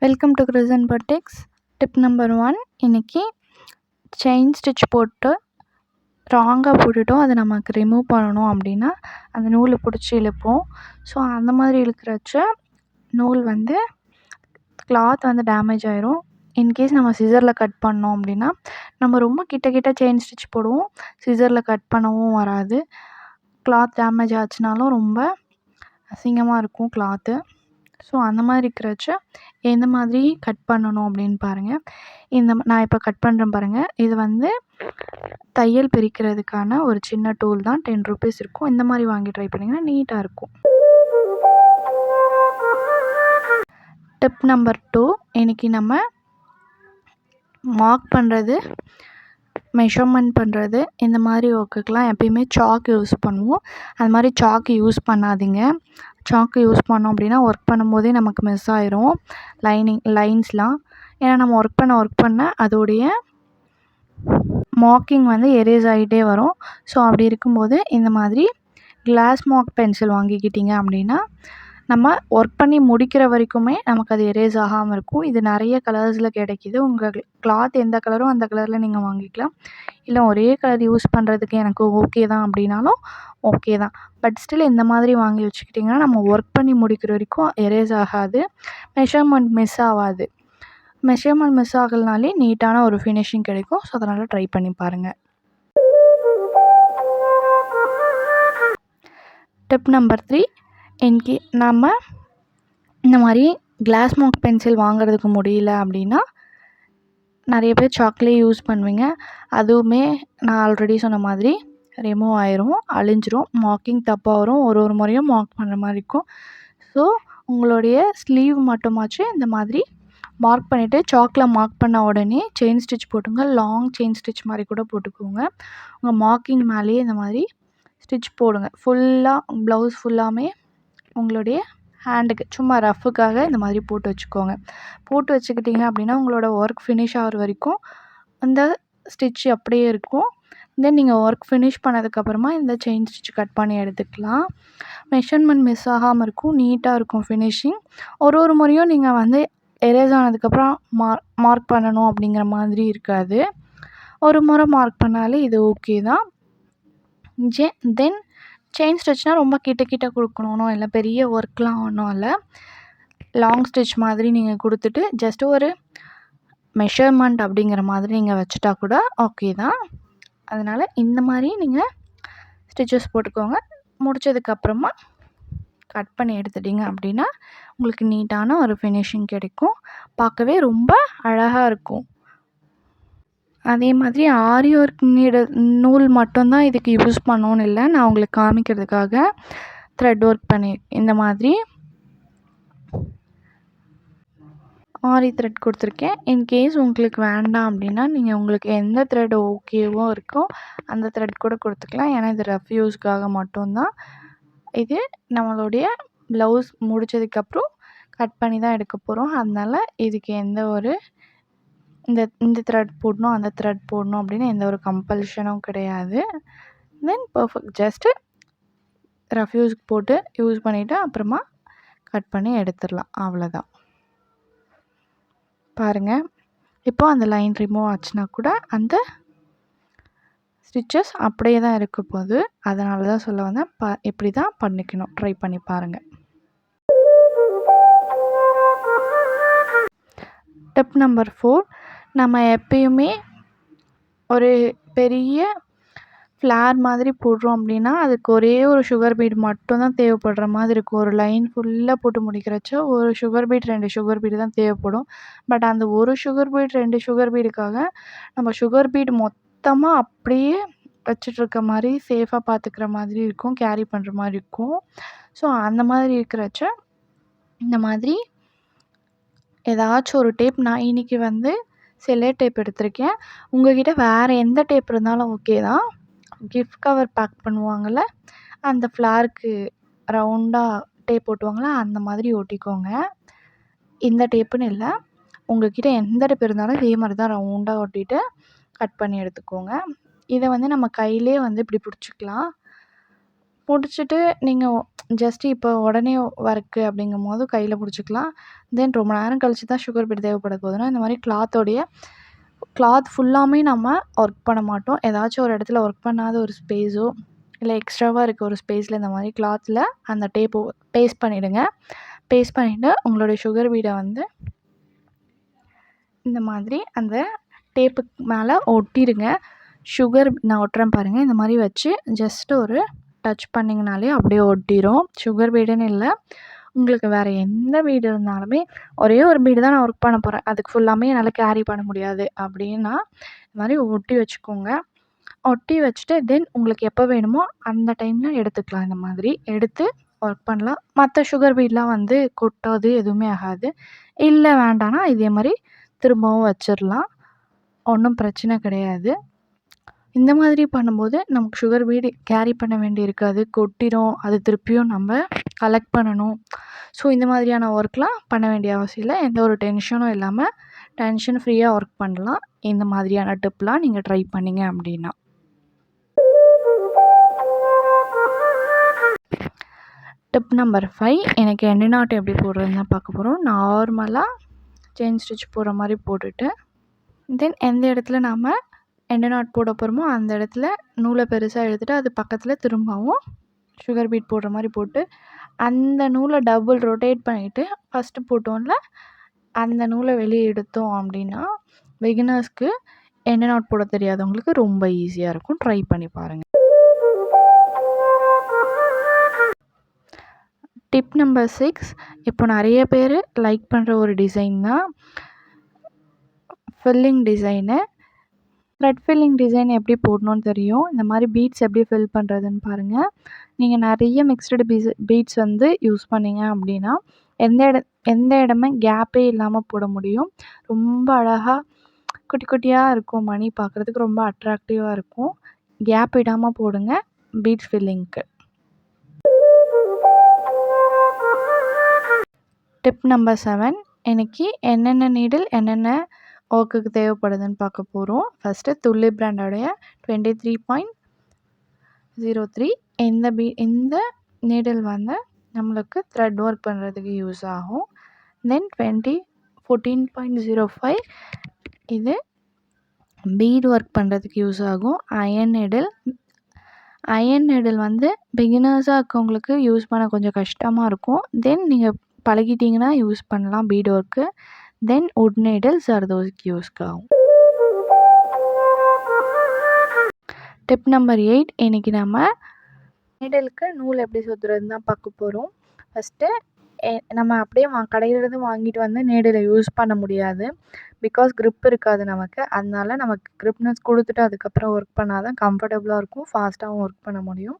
Welcome to Krishan boutiques. Tip number 1. இன்றைக்கி chain stitch போட்டு ராங்காக போட்டுட்டோம், அதை நமக்கு ரிமூவ் பண்ணணும் அப்படின்னா அந்த நூலை பிடிச்சி இழுப்போம். ஸோ அந்த மாதிரி இழுக்கிறச்ச நூல் கிளாத் டேமேஜ் ஆயிரும். இன்கேஸ் நம்ம சிசரில் கட் பண்ணோம் அப்படின்னா நம்ம ரொம்ப கிட்ட செயின் ஸ்டிச் போடுவோம், சிசரில் கட் பண்ணவும் வராது. கிளாத் டேமேஜ் ஆச்சுனாலும் ரொம்ப அசிங்கமாக இருக்கும் கிளாத்து. ஸோ அந்த மாதிரி இருக்கிறச்ச எந்த மாதிரி கட் பண்ணணும் அப்படின்னு பாருங்கள். நான் இப்போ கட் பண்ணுறேன் பாருங்கள். இது தையல் பிரிக்கிறதுக்கான ஒரு சின்ன டூல் தான். 10 rupees இருக்கும். இந்த மாதிரி வாங்கி ட்ரை பண்ணிங்கன்னா நீட்டாக இருக்கும். Tip number 2. இன்றைக்கி நம்ம மார்க் பண்ணுறது, மெஷர்மெண்ட் பண்ணுறது, இந்த மாதிரி ஒர்க்குக்கெலாம் எப்பயுமே சாக் யூஸ் பண்ணுவோம். அது மாதிரி சாக்கு யூஸ் பண்ணாதீங்க. சாக்கு யூஸ் பண்ணோம் அப்படின்னா ஒர்க் பண்ணும்போதே நமக்கு மிஸ் ஆயிரும் லைன்ஸ்லாம். ஏன்னா நம்ம ஒர்க் பண்ண அதோடைய மார்க்கிங் எரேஸ் ஆகிட்டே வரும். ஸோ அப்படி இருக்கும்போது இந்த மாதிரி கிளாஸ் மார்க் பென்சில் வாங்கிக்கிட்டிங்க அப்படின்னா நம்ம ஒர்க் பண்ணி முடிக்கிற வரைக்குமே நமக்கு அது எரேஸ் ஆகாமல் இருக்கும். இது நிறைய கலர்ஸில் கிடைக்கிது. உங்கள் கிளாத் எந்த கலரோ அந்த கலரில் நீங்கள் வாங்கிக்கலாம். இல்லை ஒரே கலர் யூஸ் பண்ணுறதுக்கு எனக்கு ஓகே தான் அப்படின்னாலும் ஓகே தான். பட் ஸ்டில் இந்த மாதிரி வாங்கி வச்சுக்கிட்டிங்கன்னா நம்ம ஒர்க் பண்ணி முடிக்கிற வரைக்கும் எரேஸ் ஆகாது, மெஷர்மெண்ட் மிஸ் ஆகாது. மெஷர்மெண்ட் மிஸ் ஆகலனாலே நீட்டான ஒரு ஃபினிஷிங் கிடைக்கும். ஸோ அதனால் ட்ரை பண்ணி பாருங்கள். Tip number 3. நம்ம இந்த மாதிரி கிளாஸ் மார்க் பென்சில் வாங்குறதுக்கு முடியல அப்படின்னா நிறைய பேர் சாக்லேட் யூஸ் பண்ணுவீங்க. அதுவுமே நான் ஆல்ரெடி சொன்ன மாதிரி ரிமூவ் ஆயிரும், அழிஞ்சிரும். மார்க்கிங் தப்பாக வரும், ஒரு முறையும் மார்க் பண்ணுற மாதிரி இருக்கும். ஸோ உங்களுடைய ஸ்லீவ் மட்டுமாச்சு இந்த மாதிரி மார்க் பண்ணிவிட்டு சாக்கில் மார்க் பண்ண உடனே செயின் ஸ்டிச் போட்டுங்க. லாங் செயின் ஸ்டிச் மாதிரி கூட போட்டுக்கோங்க. உங்கள் மார்க்கிங் மேலேயே இந்த மாதிரி ஸ்டிச் போடுங்க. ஃபுல்லாக ப்ளவுஸ் ஃபுல்லாமே உங்களுடைய ஹேண்டுக்கு சும்மா ரஃப்புக்காக இந்த மாதிரி போட்டு வச்சுக்கோங்க. போட்டு வச்சுக்கிட்டிங்க அப்படின்னா உங்களோட ஒர்க் ஃபினிஷ் ஆகிற வரைக்கும் அந்த ஸ்டிச் அப்படியே இருக்கும். தென் நீங்கள் ஒர்க் ஃபினிஷ் பண்ணதுக்கப்புறமா இந்த செயின் ஸ்டிச் கட் பண்ணி எடுத்துக்கலாம். மெஷர்மெண்ட் மிஸ் ஆகாமல் இருக்கும், நீட்டாக இருக்கும் ஃபினிஷிங். ஒரு முறையும் நீங்கள் எரேஸ் ஆனதுக்கப்புறம் மார்க் பண்ணணும் அப்படிங்கிற மாதிரி இருக்காது. ஒரு முறை மார்க் பண்ணாலே இது ஓகே தான். தென் செயின் ஸ்டிச்னால் ரொம்ப கிட்ட கொடுக்கணும் இல்லை, பெரிய ஒர்க்லாம் ஒன்றும் இல்லை. லாங் ஸ்டிச் மாதிரி நீங்கள் கொடுத்துட்டு ஜஸ்ட் ஒரு மெஷர்மெண்ட் அப்படிங்கிற மாதிரி நீங்கள் வச்சுட்டா கூட ஓகே தான். அதனால் இந்த மாதிரி நீங்கள் ஸ்டிச்சஸ் போட்டுக்கோங்க. முடித்ததுக்கப்புறமா கட் பண்ணி எடுத்துட்டிங்க அப்படின்னா உங்களுக்கு நீட்டான ஒரு ஃபினிஷிங் கிடைக்கும். பார்க்கவே ரொம்ப அழகாக இருக்கும். அதே மாதிரி ஆரி ஒர்க் நூல் மட்டும்தான் இதுக்கு யூஸ் பண்ணணுன்னு இல்லை. நான் உங்களுக்கு காமிக்கிறதுக்காக த்ரெட் ஒர்க் பண்ணி இந்த மாதிரி ஆரி த்ரெட் கொடுத்துருக்கேன். இன்கேஸ் உங்களுக்கு வேண்டாம் அப்படின்னா நீங்கள் உங்களுக்கு எந்த த்ரெட் ஓகேவோ இருக்கோ அந்த த்ரெட் கூட கொடுத்துக்கலாம். ஏன்னா இது ரஃப் யூஸ்க்காக மட்டும்தான். இது நம்மளுடைய ப்ளவுஸ் முடித்ததுக்கப்புறம் கட் பண்ணி தான் எடுக்க போகிறோம். அதனால் இதுக்கு எந்த ஒரு இந்த த்ரெட் போடணும் அந்த த்ரெட் போடணும் அப்படின்னு எந்த ஒரு கம்பல்ஷனும் கிடையாது. தென் பர்ஃபெக்ட் ஜஸ்ட்டு ரஃப் யூஸ்க்கு போட்டு யூஸ் பண்ணிவிட்டு அப்புறமா கட் பண்ணி எடுத்துடலாம். அவ்வளோதான். பாருங்கள், இப்போ அந்த லைன் ரிமூவ் ஆச்சுன்னா கூட அந்த ஸ்டிச்சஸ் அப்படியே தான் இருக்க போகுது. அதனால தான் சொல்ல வந்தேன், இப்படி தான் பண்ணிக்கணும். ட்ரை பண்ணி பாருங்கள். Tip number 4. நம்ம எப்பயுமே ஒரு பெரிய ஃப்ளார் மாதிரி போடுறோம் அப்படின்னா அதுக்கு ஒரே ஒரு சுகர் பீட் மட்டும்தான் தேவைப்படுற மாதிரி இருக்கும். ஒரு லைன் ஃபுல்லாக போட்டு முடிக்கிறச்ச ஒரு சுகர் பீட் 2 சுகர் பீடு தான் தேவைப்படும். பட் அந்த ஒரு சுகர் பீட் 2 சுகர் பீடுக்காக நம்ம சுகர் பீட் மொத்தமாக அப்படியே வச்சிட்ருக்க மாதிரி சேஃபாக பார்த்துக்கிற மாதிரி இருக்கும், கேரி பண்ணுற மாதிரி இருக்கும். ஸோ அந்த மாதிரி இருக்கிறச்ச இந்த மாதிரி ஏதாச்சும் ஒரு டேப், நான் இன்றைக்கி செல்லோ டேப் எடுத்திருக்கேன். உங்கள்கிட்ட வேறு எந்த டேப் இருந்தாலும் ஓகே தான். கிஃப்ட் கவர் பேக் பண்ணுவாங்கள்ல, அந்த ஃப்ளாருக்கு ரவுண்டாக டேப் ஒட்டுவாங்களா, அந்த மாதிரி ஒட்டிக்கோங்க. இந்த டேப்புன்னு இல்லை, உங்கள்கிட்ட எந்த டேப் இருந்தாலும் இதே மாதிரி தான் ரவுண்டாக ஒட்டிட்டு கட் பண்ணி எடுத்துக்கோங்க. இதை நம்ம கையிலே இப்படி பிடிச்சிக்கலாம். புடிச்சிட்டு நீங்கள் ஜஸ்ட்டு இப்போ உடனே ஒர்க்கு அப்படிங்கும்போது கையில் பிடிச்சிக்கலாம். தென் ரொம்ப நேரம் கழிச்சு தான் சுகர் பீட் தேவைப்பட போகுதுன்னா, இந்த மாதிரி கிளாத் ஃபுல்லாமே நம்ம ஒர்க் பண்ண மாட்டோம். ஏதாச்சும் ஒரு இடத்துல ஒர்க் பண்ணாத ஒரு ஸ்பேஸோ, இல்லை எக்ஸ்ட்ராவாக இருக்க ஒரு ஸ்பேஸில் இந்த மாதிரி கிளாத்தில் அந்த டேப்பு பேஸ்ட் பண்ணிவிடுங்க. பேஸ்ட் பண்ணிவிட்டு உங்களுடைய சுகர் பீடை வந்து இந்த மாதிரி அந்த டேப்புக்கு மேலே ஒட்டிடுங்க. நான் ஒட்டுறேன் பாருங்கள். இந்த மாதிரி வச்சு ஜஸ்ட்டு ஒரு டச் பண்ணிங்கனாலே அப்படியே ஒட்டிடும். சுகர் பீடுன்னு இல்லை, உங்களுக்கு வேறு எந்த பீடு இருந்தாலுமே ஒரே ஒரு பீடு தான் நான் ஒர்க் பண்ண போகிறேன், அதுக்கு ஃபுல்லாமே என்னால் கேரி பண்ண முடியாது அப்படின்னா இந்த மாதிரி ஒட்டி வச்சுக்கோங்க. ஒட்டி வச்சுட்டு தென் உங்களுக்கு எப்போ வேணுமோ அந்த டைமில் எடுத்துக்கலாம். இந்த மாதிரி எடுத்து ஒர்க் பண்ணலாம். மற்ற சுகர் பீட்லாம் வந்து கொட்டாது, எதுவுமே ஆகாது. இல்லை வேண்டான்னா இதே மாதிரி திரும்பவும் வச்சிடலாம், ஒன்றும் பிரச்சனை கிடையாது. இந்த மாதிரி பண்ணும்போது நமக்கு சுகர் பீடு கேரி பண்ண வேண்டி இருக்காது, கொட்டிடும். அது திருப்பியும் நம்ம கலெக்ட் பண்ணணும். ஸோ இந்த மாதிரியான ஒர்க்லாம் பண்ண வேண்டிய அவசியம் இல்லை. எந்த ஒரு டென்ஷனும் இல்லாமல் டென்ஷன் ஃப்ரீயாக ஒர்க் பண்ணலாம். இந்த மாதிரியான டிப்லாம் நீங்கள் ட்ரை பண்ணிங்க அப்படின்னா. டிப் நம்பர் 5, எனக்கு எண்டு நாட் எப்படி போடுறதுன்னு தான் பார்க்க போகிறோம். நார்மலாக செயின் ஸ்டிச் போடுற மாதிரி போட்டுட்டு தென் எந்த இடத்துல நாம் எண்டு நாட் போட போகிறோமோ அந்த இடத்துல நூலை பெருசாக எடுத்துகிட்டு அது பக்கத்தில் திரும்பவும் சுகர் பீட் போடுற மாதிரி போட்டு அந்த நூலை டபுள் ரொட்டேட் பண்ணிவிட்டு ஃபஸ்ட்டு போட்டோம்ல அந்த நூலை வெளியே எடுத்தோம் அப்படின்னா பிகினர்ஸ்க்கு எண்டு நாட் போட தெரியாதவங்களுக்கு ரொம்ப ஈஸியாக இருக்கும். ட்ரை பண்ணி பாருங்கள். டிப் நம்பர் 6, இப்போ நிறைய பேர் லைக் பண்ணுற ஒரு டிசைன் தான் filling design. Thread filling design எப்படி போடணும்னு தெரியும். இந்த மாதிரி பீட்ஸ் எப்படி ஃபில் பண்ணுறதுன்னு பாருங்கள். நீங்கள் நிறைய மிக்ஸ்டு பீட்ஸ் வந்து யூஸ் பண்ணிங்க அப்படின்னா எந்த இடமே கேப்பே இல்லாமல் போட முடியும். ரொம்ப அழகாக குட்டி குட்டியாக இருக்கும். மணி பார்க்குறதுக்கு ரொம்ப அட்ராக்டிவாக இருக்கும். கேப் விடாமல் போடுங்க பீட்ஸ் ஃபில்லிங்க்கு. டிப் நம்பர் 7, எனக்கு என்னென்ன நீடில் என்னென்ன ஒர்க்குக்கு தேவைப்படுதுன்னு பார்க்க போகிறோம். ஃபஸ்ட்டு துள்ளி பிராண்டோடைய 23.03 இந்த நீடில் வந்து நம்மளுக்கு த்ரெட் ஒர்க் பண்ணுறதுக்கு யூஸ் ஆகும். தென் 14.05 இது பீட் ஒர்க் பண்ணுறதுக்கு யூஸ் ஆகும். அயன் நீடில் வந்து பிகினர்ஸாக இருக்கவங்களுக்கு யூஸ் பண்ண கொஞ்சம் கஷ்டமாக இருக்கும். தென் நீங்கள் பழகிட்டிங்கன்னா யூஸ் பண்ணலாம் bead work. Then wood needles தோஸ்க்கு யூஸ் ஆகும். டிப் நம்பர் 8, இன்றைக்கி நம்ம நீடிலுக்கு நூல் எப்படி சுற்றுறதுன்னு தான் பார்க்க போகிறோம். ஃபஸ்ட்டு நம்ம அப்படியே கடையிலேருந்து வாங்கிட்டு வந்து நீடிலை யூஸ் பண்ண முடியாது. பிகாஸ் க்ரிப் இருக்காது நமக்கு. அதனால நமக்கு க்ரிப்னஸ் கொடுத்துட்டு அதுக்கப்புறம் ஒர்க் பண்ணால் தான் கம்ஃபர்டபுளாக இருக்கும், ஃபாஸ்ட்டாகவும் ஒர்க் பண்ண முடியும்.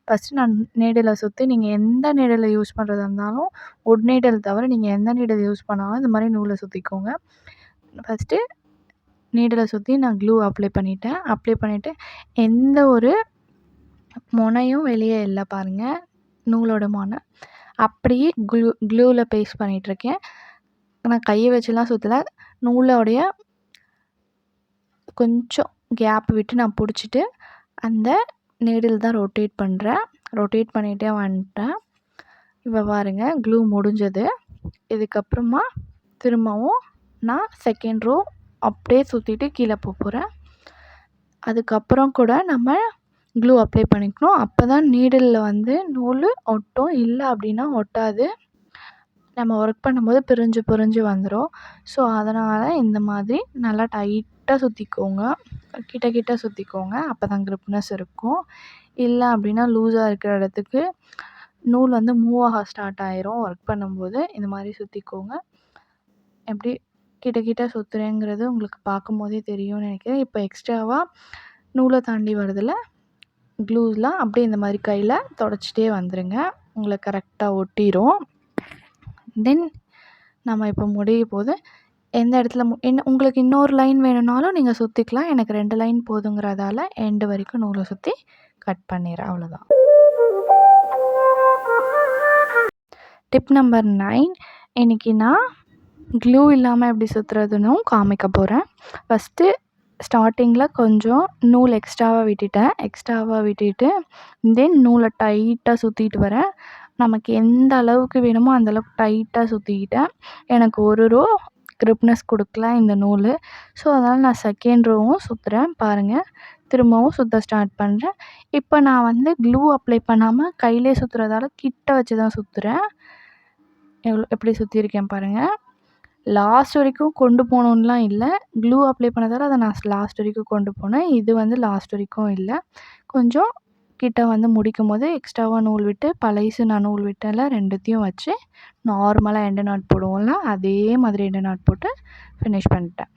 ஃபஸ்ட்டு நான் நீடிலை சுற்றி நீங்கள் எந்த நீடிலை யூஸ் பண்ணுறதா இருந்தாலும் வுட் நீடில் தவிர நீங்கள் எந்த நீடில் யூஸ் பண்ணாலும் இந்த மாதிரி நூலை சுற்றிக்கோங்க. ஃபஸ்ட்டு நீடிலை சுற்றி நான் க்ளூ அப்ளை பண்ணிவிட்டு எந்த ஒரு முனையும் வெளியே இல்லை பாருங்கள், நூலோட முனை அப்படியே க்ளூவில் பேஸ்ட் பண்ணிகிட்ருக்கேன். நான் கையை வச்சுலாம் சுற்றலை, நூலோடைய கொஞ்சம் கேப் விட்டு நான் பிடிச்சிட்டு அந்த நீடில் தான் ரொட்டேட் பண்ணுறேன். ரொட்டேட் பண்ணிகிட்டே வந்துட்டேன். இப்போ பாருங்கள் க்ளூ முடிஞ்சது. இதுக்கப்புறமா திரும்பவும் நான் செகண்ட் ரோ அப்படியே சுற்றிட்டு கீழே போகிறேன். அதுக்கப்புறம் கூட நம்ம க்ளூ அப்ளை பண்ணிக்கணும். அப்போ தான் நீடிலில் வந்து நூல் ஒட்டும், இல்லை அப்படின்னா ஒட்டாது. நம்ம ஒர்க் பண்ணும்போது பிரிஞ்சு வந்துடும். ஸோ அதனால் இந்த மாதிரி நல்லா டைட்டாக சுற்றிக்கோங்க, கிட்ட சுற்றிக்கோங்க. அப்போ தான் க்ரிப்னஸ் இருக்கும். இல்லை அப்படின்னா லூஸாக இருக்கிற இடத்துக்கு நூல் வந்து மூவ் ஆக ஸ்டார்ட் ஆயிரும். ஒர்க் பண்ணும்போது இந்த மாதிரி சுற்றிக்கோங்க. எப்படி கிட்ட சுற்றுறேங்கிறது உங்களுக்கு பார்க்கும்போதே தெரியும்னு நினைக்கிறேன். இப்போ எக்ஸ்ட்ராவாக நூலை தாண்டி வருதில்ல க்ளூஸ்லாம், அப்படியே இந்த மாதிரி கையில் தொடச்சிட்டே வந்துடுங்க. உங்களுக்கு கரெக்டாக ஒட்டிடும். தென் நம்ம இப்போ முடிய போது எந்த இடத்துல உங்களுக்கு இன்னொரு லைன் வேணும்னாலும் நீங்கள் சுற்றிக்கலாம். எனக்கு 2 லைன் போதுங்கிறதால எண்டு வரைக்கும் நூலை சுற்றி கட் பண்ணிடுறேன், அவ்வளோதான். டிப் நம்பர் 9, இன்றைக்கி நான் க்ளூ இல்லாமல் எப்படி சுற்றுறதுன்னும் காமிக்க போகிறேன். ஃபஸ்ட்டு ஸ்டார்டிங்கில் கொஞ்சம் நூல் எக்ஸ்ட்ராவாக விட்டுட்டு தென் நூலை டைட்டாக சுற்றிட்டு வரேன். நமக்கு எந்த அளவுக்கு வேணுமோ அந்த அளவுக்கு டைட்டாக சுற்றிக்கிட்டேன். எனக்கு ஒரு ரோ கிரிப்னஸ் கொடுக்கல இந்த நூல். ஸோ அதனால் நான் செகண்ட் ரோவும் சுற்றுறேன் பாருங்கள். திரும்பவும் சுற்ற ஸ்டார்ட் பண்ணுறேன். இப்போ நான் வந்து க்ளூ அப்ளை பண்ணாமல் கையிலே சுற்றுறதால கிட்ட வச்சு தான் சுற்றுறேன். எப்படி சுற்றிருக்கேன் பாருங்கள். லாஸ்ட் வரைக்கும் கொண்டு போகணுன்னுலாம் இல்லை. க்ளூ அப்ளை பண்ணதால் அதை நான் லாஸ்ட் வரைக்கும் கொண்டு போனேன். இது வந்து லாஸ்ட் வரைக்கும் இல்லை. கொஞ்சம் கிட்ட வந்து முடிக்கும்போது எக்ஸ்ட்ராவாக நூல் விட்டு பழைசு நான் நூல் விட்டேன்ல, ரெண்டுத்தையும் வச்சு நார்மலாக எண்டு நாட் போடுவோம்ல, அதே மாதிரி எண்டு நாட் போட்டு ஃபினிஷ் பண்ணிட்டேன்.